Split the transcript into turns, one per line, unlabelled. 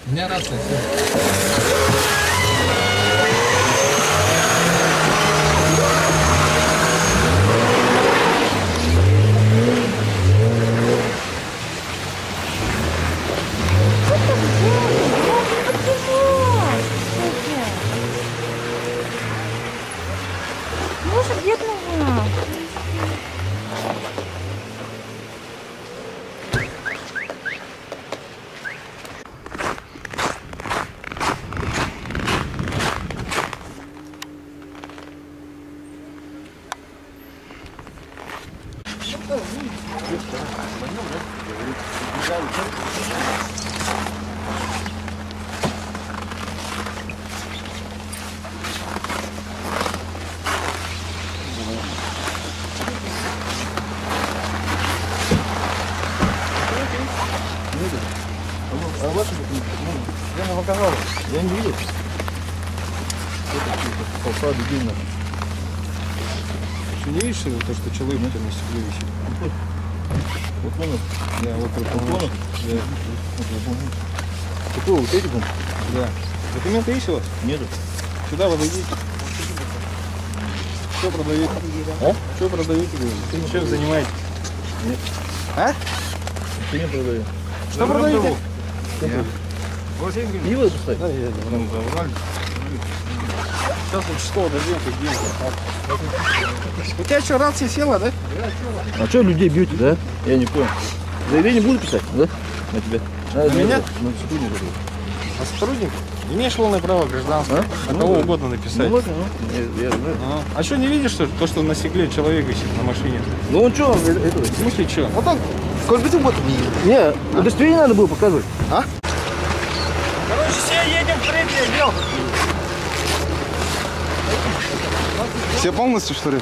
У меня рация.
Боже, бедная.
А ваши документы? Я на показал. Я не видел. Это полтора дебильно.
Ты не видишь, то, что человек на стекле висит?
Вот он.
Да, вот
Вот он.
Да.
Какой вот эти?
Да. Документы есть у вас?
Нету.
Сюда подойдите. Что продаете?
А?
Что продаете? Чем занимаетесь?
Нет.
А?
Ты не продаю.
Что продаете?
Пиво поставь?
Да, я забрали. Сейчас участкового дождемся, где. У тебя что, рация села, да?
А что людей бьете, да? Я не понял. Заявление буду писать, да? На тебя.
На меня?
На сотрудника.
А сотрудник? Имеешь полное право гражданства.
А?
На кого угодно написать.
Ну ладно, ну. Я знаю.
А что, не видишь, что то, что на стекле человек висит на машине?
Ну он что, это...
В смысле, что?
Вот так. Сколько вот. Не, удостоверение надо было показывать.
А? Короче, все едем в третий отдел. Все полностью, что ли?